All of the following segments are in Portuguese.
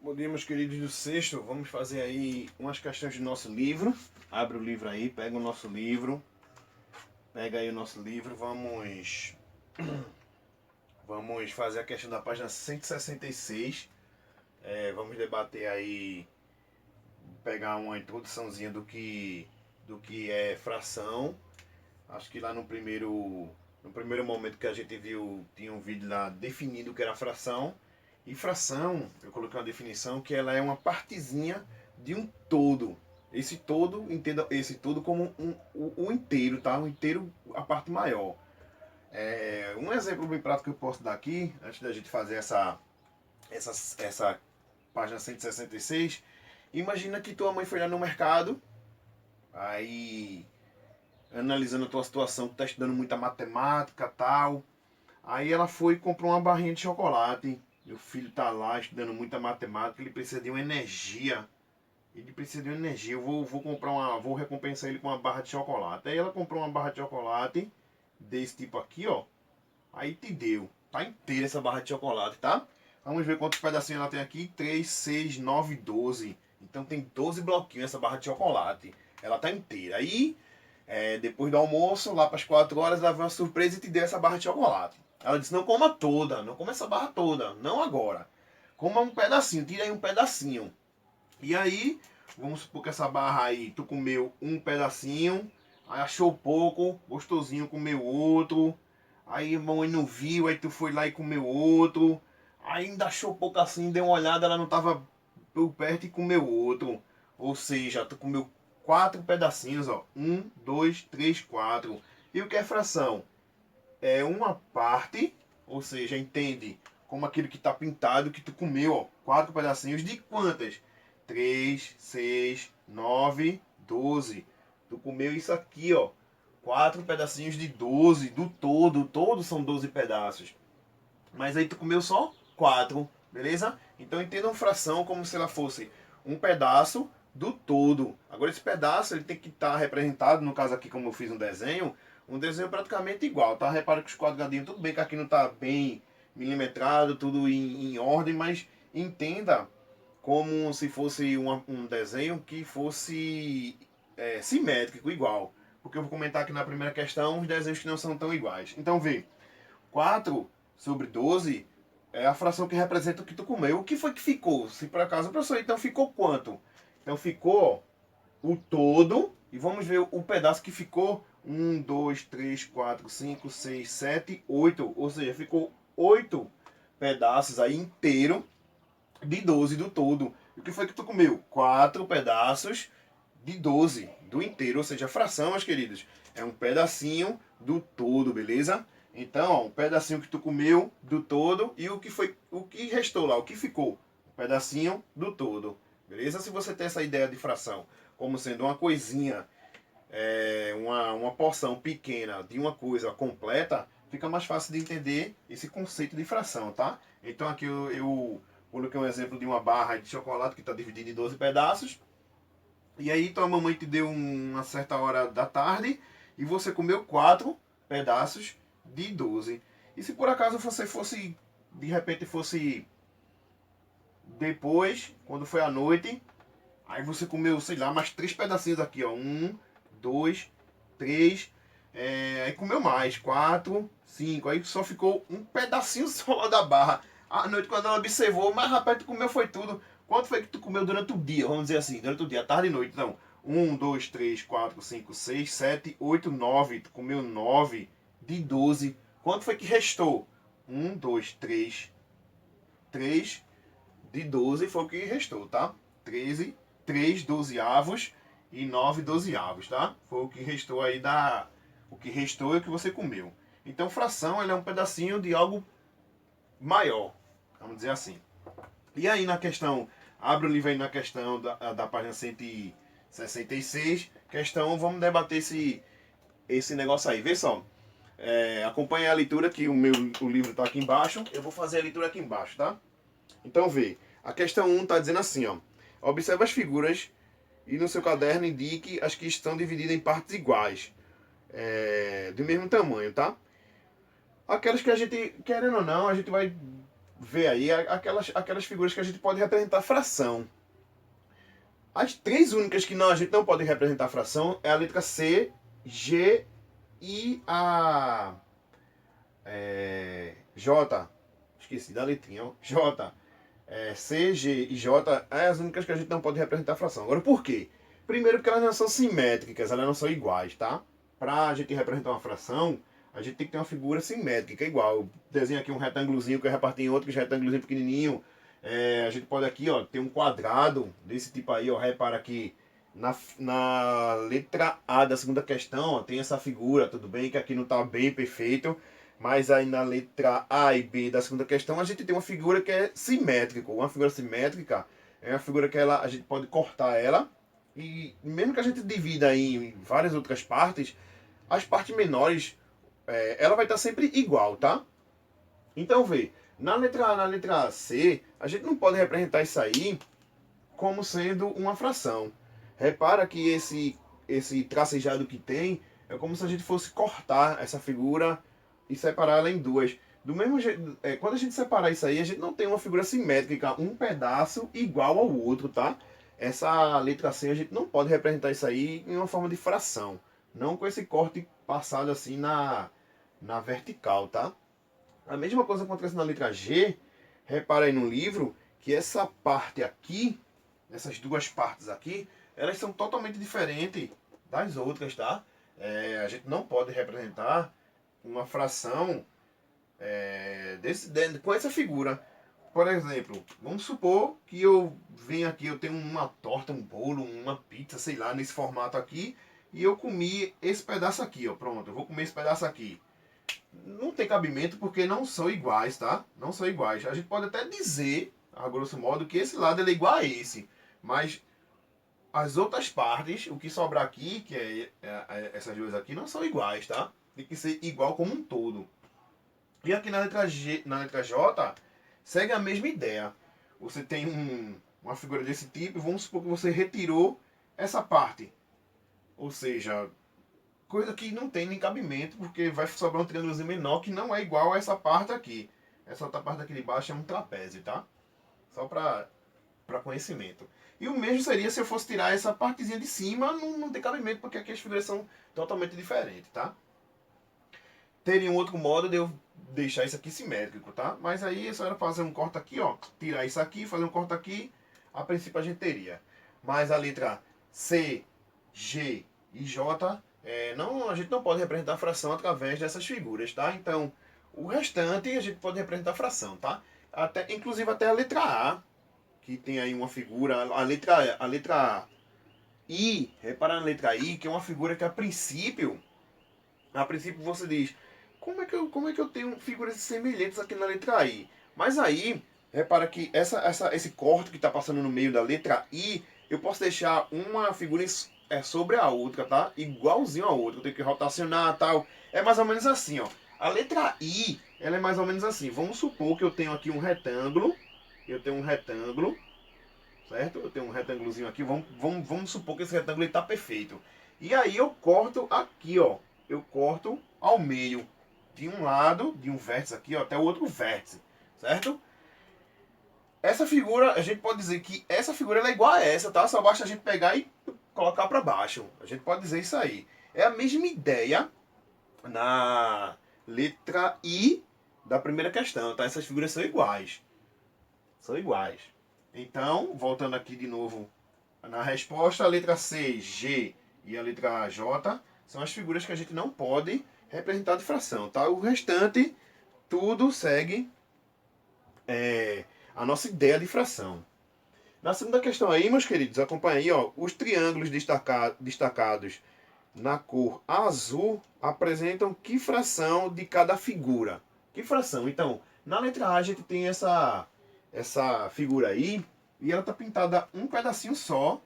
Bom dia, meus queridos do sexto. Vamos fazer aí umas questões do nosso livro. Abre o livro aí, pega o nosso livro. Pega aí o nosso livro, vamos fazer a questão da página 166. Vamos debater aí, pegar uma introduçãozinha do que é fração. Acho que lá no primeiro momento que a gente viu, tinha um vídeo lá definindo o que era fração. E fração, eu coloquei uma definição que ela é uma partezinha de um todo. Esse todo, entenda esse todo como o inteiro, tá? O inteiro, a parte maior. Um exemplo bem prático que eu posso dar aqui, antes da gente fazer essa página 166. Imagina que tua mãe foi lá no mercado, aí analisando a tua situação, tu tá estudando muita matemática e tal. Aí ela foi e comprou uma barrinha de chocolate. Meu filho tá lá estudando muita matemática, ele precisa de uma energia. Ele precisa de uma energia. Vou recompensar ele com uma barra de chocolate. Aí ela comprou uma barra de chocolate desse tipo aqui, ó. Aí te deu. Tá inteira essa barra de chocolate, tá? Vamos ver quantos pedacinhos ela tem aqui. 3, 6, 9, 12. Então tem 12 bloquinhos essa barra de chocolate. Ela tá inteira. Aí, depois do almoço, lá para as 4 horas, ela veio uma surpresa e te deu essa barra de chocolate. Ela disse, não coma toda, não coma essa barra toda, não agora. Coma um pedacinho, tira aí um pedacinho. E aí, vamos supor que essa barra aí, tu comeu um pedacinho, aí achou pouco, gostosinho, comeu outro. Aí a mãe não viu, aí tu foi lá e comeu outro. Aí ainda achou pouco assim, deu uma olhada, ela não tava por perto e comeu outro. Ou seja, tu comeu 4 pedacinhos, ó. 1, 2, 3, 4. E o que é fração? É uma parte, ou seja, entende como aquilo que está pintado, que tu comeu, ó, 4 pedacinhos de quantas? 3, 6, 9, 12. Tu comeu isso aqui, ó, 4 pedacinhos de 12 do todo, todos são 12 pedaços. Mas aí tu comeu só 4, beleza? Então entendam fração como se ela fosse um pedaço do todo. Agora esse pedaço ele tem que estar representado, no caso aqui como eu fiz um desenho praticamente igual, tá? Repara que os quadradinhos, tudo bem que aqui não está bem milimetrado, tudo em ordem, mas entenda como se fosse um desenho que fosse simétrico, igual. Porque eu vou comentar aqui na primeira questão os desenhos que não são tão iguais. Então vê, 4 sobre 12 é a fração que representa o que tu comeu. O que foi que ficou? Se por acaso, professor, então ficou quanto? Então ficou o todo, e vamos ver o pedaço que ficou. 1, 2, 3, 4, 5, 6, 7, 8. Ou seja, ficou 8 pedaços aí inteiro de 12 do todo. E o que foi que tu comeu? 4 pedaços de 12 do inteiro. Ou seja, a fração, meus queridos, é um pedacinho do todo, beleza? Então, ó, um pedacinho que tu comeu do todo e o que restou lá, o que ficou? Um pedacinho do todo, beleza? Se você tem essa ideia de fração como sendo uma coisinha, uma porção pequena de uma coisa completa, fica mais fácil de entender esse conceito de fração, tá? Então aqui eu coloquei um exemplo de uma barra de chocolate que está dividida em 12 pedaços. E aí tua mamãe te deu uma certa hora da tarde e você comeu 4 pedaços de 12. E se por acaso você fosse, de repente fosse depois, quando foi à noite, aí você comeu, sei lá, mais 3 pedacinhos aqui, ó. 1, 2, 3. Aí comeu mais, 4, 5. Aí só ficou um pedacinho só lá da barra. À noite, quando ela observou, mas rapaz, tu comeu foi tudo. Quanto foi que tu comeu durante o dia? Vamos dizer assim, durante o dia, tarde e noite. Então, 1, 2, 3, 4, 5, 6, 7, 8, 9. Tu comeu 9 de 12. Quanto foi que restou? 1, 2, 3. 3 de 12 foi o que restou, tá? 13, 3 dozeavos e 9 dozeavos, tá? Foi o que restou aí da... O que restou é o que você comeu. Então, fração ela é um pedacinho de algo maior, vamos dizer assim. E aí na questão, abre o livro aí na questão da página 166, questão, vamos debater esse negócio aí. Vê só, acompanhe a leitura que o livro está aqui embaixo, eu vou fazer a leitura aqui embaixo, tá? Então vê, a questão 1 está dizendo assim, ó. Observe as figuras e no seu caderno indique as que estão divididas em partes iguais, do mesmo tamanho, tá? Aquelas que a gente, querendo ou não, a gente vai ver aí aquelas figuras que a gente pode representar fração. As três únicas que a gente não pode representar fração é a letra C, G e a J. Esqueci da letrinha, ó. J. C, G e J é as únicas que a gente não pode representar fração. Agora, por quê? Primeiro porque elas não são simétricas, elas não são iguais, tá? Para a gente representar uma fração, a gente tem que ter uma figura simétrica, igual. Eu desenho aqui um retângulozinho que eu reparti em outro, que é um retângulozinho pequenininho. A gente pode aqui, ó, ter um quadrado desse tipo aí, ó. Repara que na letra A da segunda questão, ó, tem essa figura, tudo bem que aqui não está bem perfeito. Mas aí na letra A e B da segunda questão a gente tem uma figura que é simétrica. Uma figura simétrica é uma figura que a gente pode cortar ela. E mesmo que a gente divida em várias outras partes, as partes menores ela vai estar sempre igual, tá? Então vê, na letra C, a gente não pode representar isso aí como sendo uma fração. Repara que esse tracejado que tem é como se a gente fosse cortar essa figura e separar ela em duas. Do mesmo jeito, quando a gente separar isso aí, a gente não tem uma figura simétrica, um pedaço igual ao outro, tá? Essa letra C a gente não pode representar isso aí em uma forma de fração. Não com esse corte passado assim na vertical, tá? A mesma coisa acontece na letra G. Repara aí no livro que essa parte aqui, essas duas partes aqui, elas são totalmente diferentes das outras, tá? A gente não pode representar uma fração com essa figura. Por exemplo, vamos supor que eu venho aqui, eu tenho uma torta, um bolo, uma pizza, sei lá, nesse formato aqui, e eu comi esse pedaço aqui, ó, pronto, eu vou comer esse pedaço aqui. Não tem cabimento porque não são iguais, tá? Não são iguais. A gente pode até dizer, a grosso modo, que esse lado ele é igual a esse, mas as outras partes, o que sobrar aqui, que essas duas aqui, não são iguais, tá? Tem que ser igual como um todo. E aqui na letra G, na letra J, segue a mesma ideia. Você tem uma figura desse tipo, vamos supor que você retirou essa parte. Ou seja, coisa que não tem nem cabimento, porque vai sobrar um triângulozinho menor que não é igual a essa parte aqui. Essa outra parte aqui de baixo é um trapézio, tá? Só para conhecimento. E o mesmo seria se eu fosse tirar essa partezinha de cima, não tem cabimento, porque aqui as figuras são totalmente diferentes, tá? Teria um outro modo de eu deixar isso aqui simétrico, tá? Mas aí é só era fazer um corte aqui, ó. Tirar isso aqui, fazer um corte aqui. A princípio a gente teria. Mas a letra C, G e J, a gente não pode representar a fração através dessas figuras, tá? Então, o restante a gente pode representar a fração, tá? Inclusive até a letra A, que tem aí uma figura. A letra I, repara na letra I, que é uma figura que a princípio você diz, como é que eu tenho figuras semelhantes aqui na letra I? Mas aí, repara que esse corte que está passando no meio da letra I, eu posso deixar uma figura sobre a outra, tá? Igualzinho a outra. Eu tenho que rotacionar e tal. É mais ou menos assim, ó. A letra I, ela é mais ou menos assim. Vamos supor que eu tenho aqui um retângulo. Certo? Eu tenho um retângulozinho aqui. Vamos supor que esse retângulo está perfeito. E aí eu corto aqui, ó. Eu corto ao meio. De um lado, de um vértice aqui, ó, até o outro vértice. Certo? Essa figura, a gente pode dizer que essa figura ela é igual a essa, tá? Só basta a gente pegar e colocar para baixo. A gente pode dizer isso aí. É a mesma ideia na letra I da primeira questão, tá? Essas figuras são iguais. São iguais. Então, voltando aqui de novo na resposta, a letra C, G e a letra J são as figuras que a gente não pode representar de fração, tá? O restante, tudo segue a nossa ideia de fração. Na segunda questão aí, meus queridos, acompanha aí, ó, os triângulos destacados na cor azul apresentam que fração de cada figura? Que fração? Então, na letra A a gente tem essa figura aí, e ela tá pintada um pedacinho só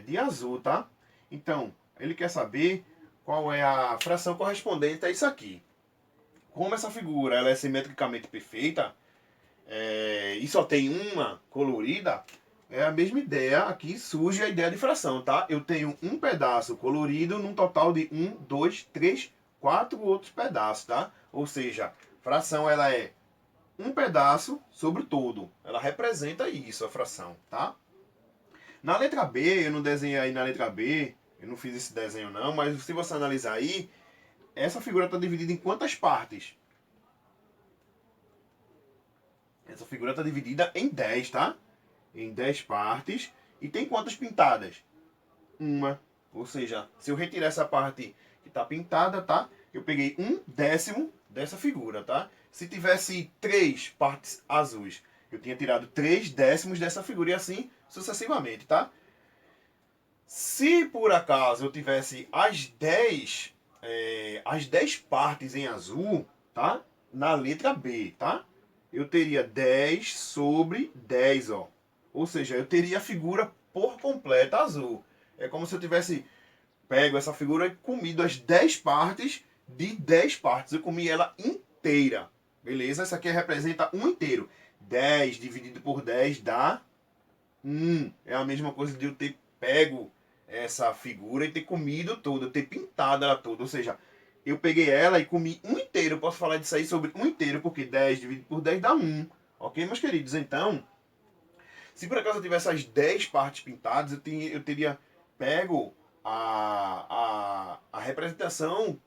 de azul, tá? Então, ele quer saber qual é a fração correspondente a isso aqui. Como essa figura ela é simetricamente perfeita, e só tem uma colorida, é a mesma ideia, aqui surge a ideia de fração, tá? Eu tenho um pedaço colorido num total de 1, 2, 3, 4 outros pedaços, tá? Ou seja, Fração, ela é um pedaço sobre o todo. Ela representa isso, a fração, tá? Na letra B, eu não desenhei aí na letra B, eu não fiz esse desenho não, mas se você analisar aí, essa figura está dividida em quantas partes? Essa figura está dividida em 10, tá? Em 10 partes. E tem quantas pintadas? Uma. Ou seja, se eu retirar essa parte que está pintada, tá? Eu peguei 1/10 dessa figura, tá? Se tivesse 3 partes azuis, eu tinha tirado 3/10 dessa figura e assim sucessivamente, tá? Se por acaso eu tivesse as 10 partes em azul, tá? Na letra B, tá? Eu teria 10 sobre 10, ó. Ou seja, eu teria a figura por completa azul. É como se eu tivesse pego essa figura e comido as 10 partes de 10 partes. Eu comi ela inteira. Beleza? Essa aqui representa um inteiro. 10 dividido por 10 dá 1. É a mesma coisa de eu ter pego essa figura e ter comido toda, ter pintado ela toda. Ou seja, eu peguei ela e comi um inteiro. Eu posso falar disso aí sobre um inteiro, porque 10 dividido por 10 dá 1. Ok, meus queridos? Então, se por acaso eu tivesse as 10 partes pintadas, eu teria pego a representação,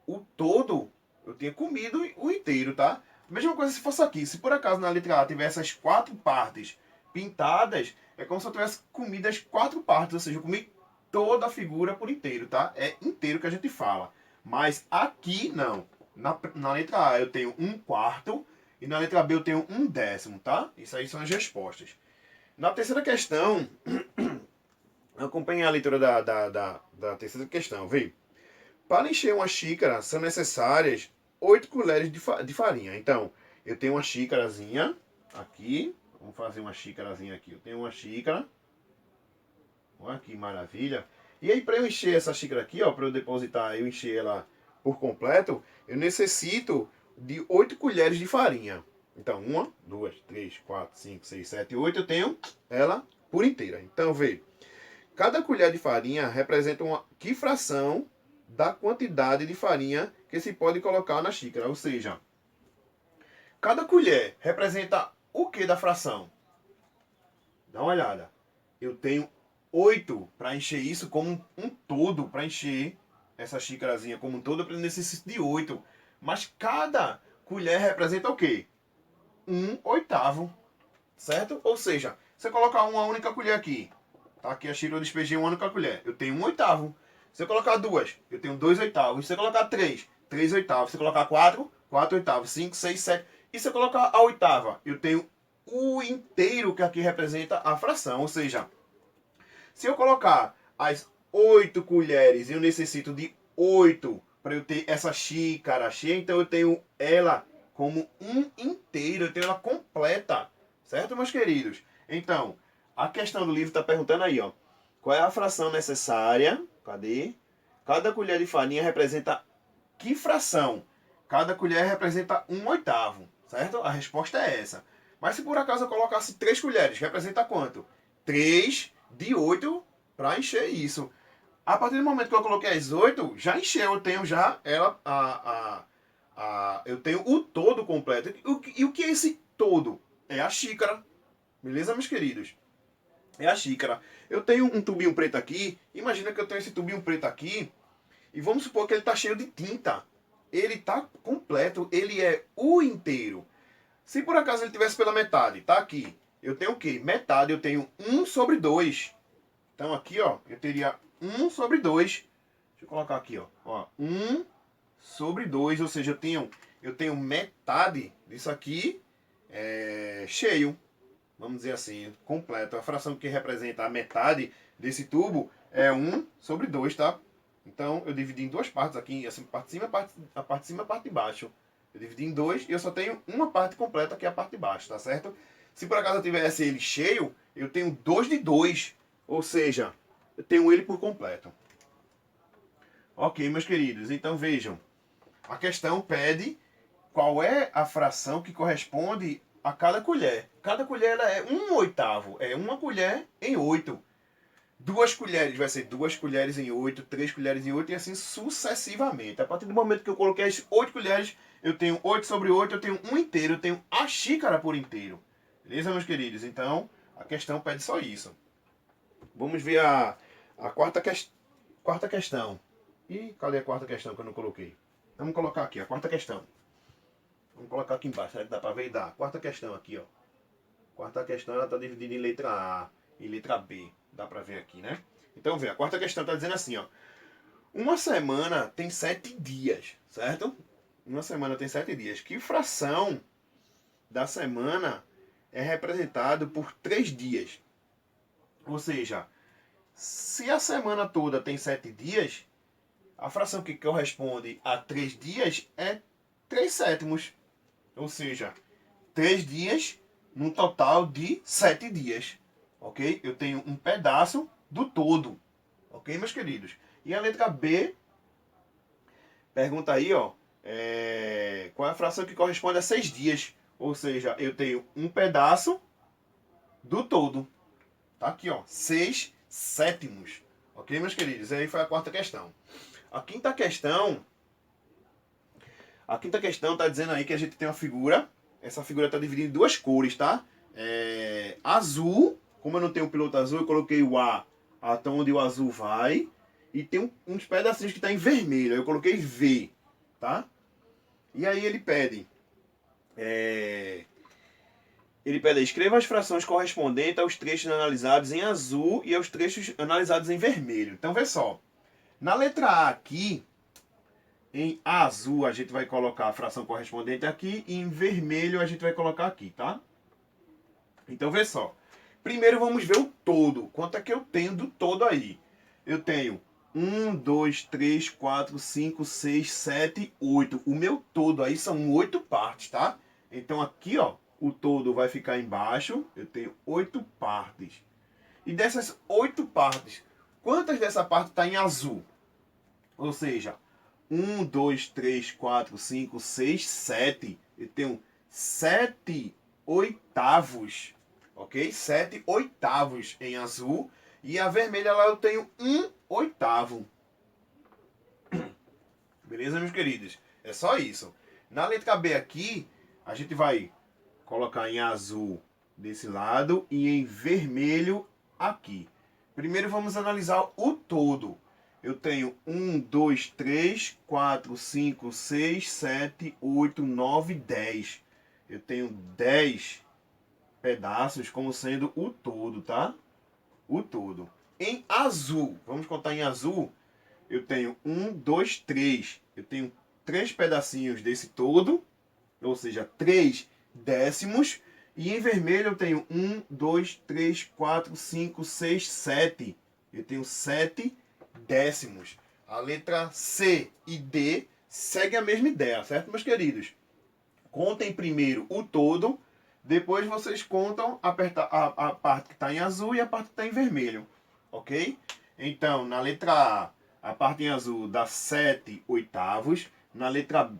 o todo, eu tinha comido o inteiro, tá? Mesma coisa se fosse aqui. Se por acaso na letra A tivesse as 4 partes pintadas, é como se eu tivesse comido as 4 partes, ou seja, eu comi toda a figura por inteiro, tá? É inteiro que a gente fala. Mas aqui não. Na letra A eu tenho 1/4 e na letra B eu tenho 1/10, tá? Isso aí são as respostas. Na terceira questão, acompanhe a leitura da terceira questão, veio. Para encher uma xícara são necessárias 8 colheres de farinha. Então, eu tenho uma xícarazinha aqui. Vamos fazer uma xícarazinha aqui. Eu tenho uma xícara. Olha que maravilha. E aí, para eu encher essa xícara aqui, ó, para eu depositar, eu encher ela por completo, eu necessito de 8 colheres de farinha. Então, 1, 2, 3, 4, 5, 6, 7, 8. Eu tenho ela por inteira. Então, veja. Cada colher de farinha representa que fração da quantidade de farinha que se pode colocar na xícara. Ou seja, cada colher representa o que da fração? Dá uma olhada. Eu tenho 8 para encher isso como um todo, para encher essa xícarazinha como um todo, eu necessito de 8. Mas cada colher representa o quê? 1/8. Certo? Ou seja, se eu colocar uma única colher aqui, tá? Aqui a xícara eu despejei uma única colher, eu tenho 1/8. Se eu colocar 2, eu tenho 2/8. Se eu colocar 3, 3/8. Se eu colocar 4, 4/8. 5, 6, 7. E se eu colocar a oitava, eu tenho o inteiro que aqui representa a fração. Ou seja, se eu colocar as 8 colheres, eu necessito de 8 para eu ter essa xícara cheia, então eu tenho ela como um inteiro, eu tenho ela completa. Certo, meus queridos? Então, a questão do livro está perguntando aí, ó. Qual é a fração necessária? Cadê? Cada colher de farinha representa que fração? Cada colher representa 1/8, certo? A resposta é essa. Mas se por acaso eu colocasse 3 colheres, representa quanto? 3 de 8 para encher isso. A partir do momento que eu coloquei as 8, já encheu. Eu tenho já ela, eu tenho o todo completo. E o que é esse todo? É a xícara. Beleza, meus queridos? É a xícara. Eu tenho um tubinho preto aqui. Imagina que eu tenho esse tubinho preto aqui. E vamos supor que ele está cheio de tinta. Ele está completo. Ele é o inteiro. Se por acaso ele tivesse pela metade, tá aqui. Eu tenho o quê? Metade, eu tenho 1/2. Então aqui, ó, eu teria 1/2. Deixa eu colocar aqui, ó. 1/2, ou seja, eu tenho metade disso aqui cheio. Vamos dizer assim, completo. A fração que representa a metade desse tubo é 1/2, tá? Então eu dividi em duas partes aqui, assim, parte de cima, a parte de cima e a parte de baixo. Eu dividi em dois e eu só tenho uma parte completa, que é a parte de baixo, tá certo? Se por acaso eu tivesse ele cheio, eu tenho 2 de 2. Ou seja, eu tenho ele por completo. Ok, meus queridos. Então vejam. A questão pede qual é a fração que corresponde a cada colher. Cada colher ela é 1/8. É uma colher em 8. 2 colheres vai ser 2 colheres em 8, 3 colheres em 8 e assim sucessivamente. A partir do momento que eu coloquei as 8 colheres, eu tenho 8 sobre 8, eu tenho 1 inteiro, eu tenho a xícara por inteiro. Beleza, meus queridos? Então, a questão pede só isso. Vamos ver a quarta questão. Ih, cadê a quarta questão que eu não coloquei? Vamos colocar aqui, a quarta questão. Vamos colocar aqui embaixo, será que dá para ver? Dá. Quarta questão aqui, ó. Quarta questão, ela está dividida em letra A e letra B. Dá para ver aqui, né? Então, vê, a quarta questão está dizendo assim, ó. Uma semana tem 7 dias, certo? Uma semana tem 7 dias. Que fração da semana é representado por 3 dias? Ou seja, se a semana toda tem 7 dias, a fração que corresponde a 3 dias é 3 sétimos. Ou seja, 3 dias num total de 7 dias. Ok? Eu tenho um pedaço do todo. Ok, meus queridos? E a letra B pergunta aí, ó. Qual é a fração que corresponde a 6 dias? Ou seja, eu tenho um pedaço do todo. Tá aqui, ó. 6 sétimos. Ok, meus queridos? Aí foi a quarta questão. A quinta questão está dizendo aí que a gente tem uma figura. Essa figura está dividida em duas cores, tá? Azul. Como eu não tenho o piloto azul, eu coloquei o A até onde o azul vai. E tem uns pedacinhos que está em vermelho. Eu coloquei V, tá? E aí ele pede... Ele pede, escreva as frações correspondentes aos trechos analisados em azul e aos trechos analisados em vermelho. Então, vê só. Na letra A aqui, em azul a gente vai colocar a fração correspondente aqui e em vermelho a gente vai colocar aqui, tá? Então, vê só. Primeiro vamos ver o todo. Quanto é que eu tenho do todo aí? Eu tenho 1, 2, 3, 4, 5, 6, 7, 8. O meu todo aí são 8 partes, tá? Então aqui, ó, o todo vai ficar embaixo. Eu tenho 8 partes. E dessas 8 partes, quantas dessa parte está em azul? Ou seja, 1, 2, 3, 4, 5, 6, 7. Eu tenho 7 oitavos. Ok? 7 oitavos em azul. E a vermelha lá eu tenho 1 oitavo. Beleza, meus queridos? É só isso. Na letra B aqui, a gente vai colocar em azul desse lado e em vermelho aqui. Primeiro vamos analisar o todo. Eu tenho 1, 2, 3, 4, 5, 6, 7, 8, 9, 10. Eu tenho 10 pedaços como sendo o todo, tá? O todo. Em azul, vamos contar em azul, eu tenho 1, 2, 3. Eu tenho 3 pedacinhos desse todo, ou seja, 3 décimos. E em vermelho eu tenho 1, 2, 3, 4, 5, 6, 7. Eu tenho 7 décimos. A letra C e D seguem a mesma ideia, certo, meus queridos? Contem primeiro o todo, depois vocês contam a parte que está em azul e a parte que está em vermelho, ok? Então, na letra A parte em azul dá 7 oitavos, na letra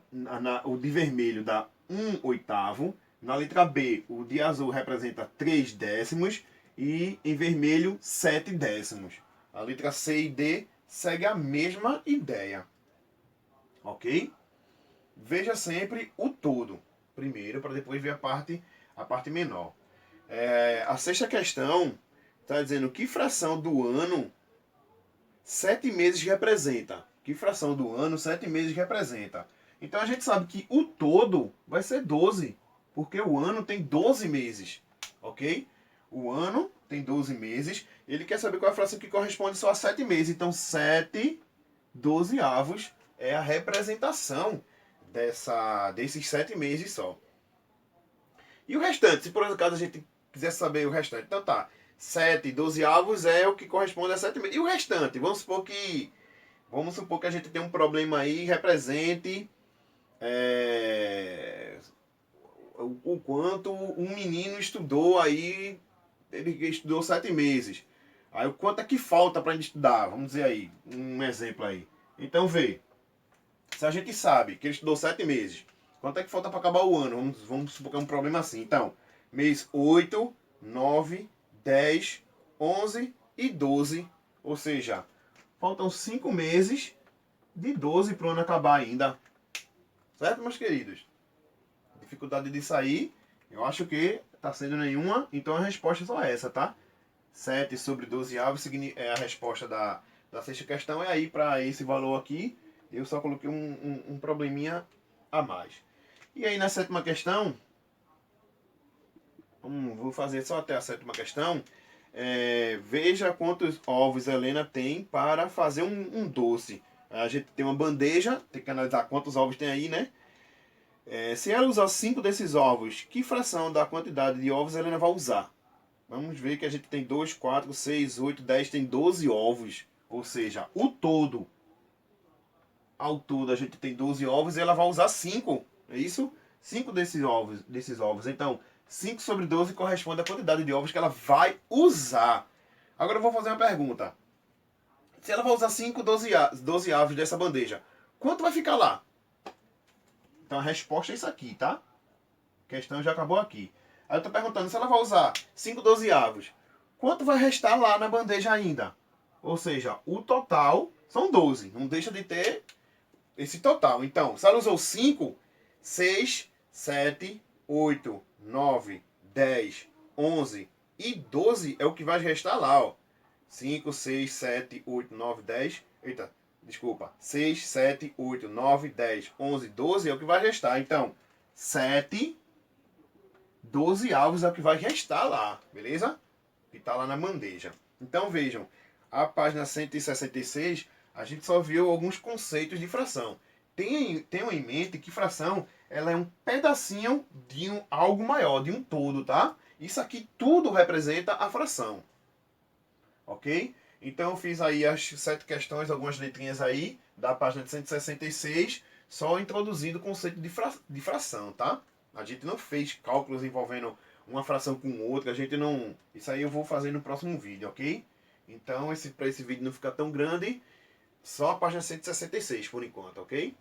o de vermelho dá 1 oitavo, na letra B o de azul representa 3 décimos e em vermelho 7 décimos. A letra C e D segue a mesma ideia, ok? Veja sempre o todo primeiro, para depois ver a parte menor. A sexta questão está dizendo que fração do ano 7 meses representa. Que fração do ano 7 meses representa. Então a gente sabe que o todo vai ser 12, porque o ano tem 12 meses, ok? O ano tem 12 meses. Ele quer saber qual é a fração que corresponde só a 7 meses. Então 7 dozeavos é a representação desses 7 meses só. E o restante, se por acaso a gente quiser saber o restante, então tá, 7 dozeavos é o que corresponde a 7 meses. E o restante, vamos supor que a gente tem um problema aí, represente o quanto um menino estudou aí, ele estudou 7 meses. Aí o quanto é que falta para ele estudar, vamos dizer aí, um exemplo aí. Então vê, se a gente sabe que ele estudou 7 meses, quanto é que falta para acabar o ano? Vamos supor que é um problema assim. Então, mês 8, 9, 10, 11 e 12. Ou seja, faltam 5 meses de 12 para o ano acabar ainda. Certo, meus queridos? Dificuldade de sair, eu acho que está sendo nenhuma, então a resposta é só essa, tá? 7 sobre 12 avos é a resposta da sexta questão. E aí, para esse valor aqui, eu só coloquei um probleminha a mais. E aí, na sétima questão, vou fazer só até a sétima questão. Veja quantos ovos Helena tem para fazer um doce. A gente tem uma bandeja, tem que analisar quantos ovos tem aí, né? Se ela usar 5 desses ovos, que fração da quantidade de ovos Helena vai usar? Vamos ver que a gente tem 2, 4, 6, 8, 10, tem 12 ovos. Ou seja, ao todo a gente tem 12 ovos e ela vai usar 5. É isso? 5 desses ovos. Então, 5 sobre 12 corresponde à quantidade de ovos que ela vai usar. Agora eu vou fazer uma pergunta. Se ela vai usar 5, 12 ovos dessa bandeja, quanto vai ficar lá? Então a resposta é isso aqui, tá? A questão já acabou aqui. Aí eu tô perguntando, se ela vai usar 5, 12 avos, quanto vai restar lá na bandeja ainda? Ou seja, o total são 12. Não deixa de ter esse total. Então, se ela usou 5, 6, 7, 8, 9, 10, 11 e 12 é o que vai restar lá, ó. 5, 6, 7, 8, 9, 10. Eita, desculpa. 6, 7, 8, 9, 10, 11, 12 é o que vai restar. Então, 7, 12 avos é o que vai restar lá, beleza? Que está lá na bandeja. Então vejam, a página 166, a gente só viu alguns conceitos de fração. Tenham em mente que fração ela é um pedacinho de algo maior, de um todo, tá? Isso aqui tudo representa a fração. Ok? Então eu fiz aí as 7 questões, algumas letrinhas aí, da página de 166, só introduzindo o conceito de fração, tá? A gente não fez cálculos envolvendo uma fração com outra, a gente não... Isso aí eu vou fazer no próximo vídeo, ok? Então, para esse vídeo não ficar tão grande, só a página 166 por enquanto, ok?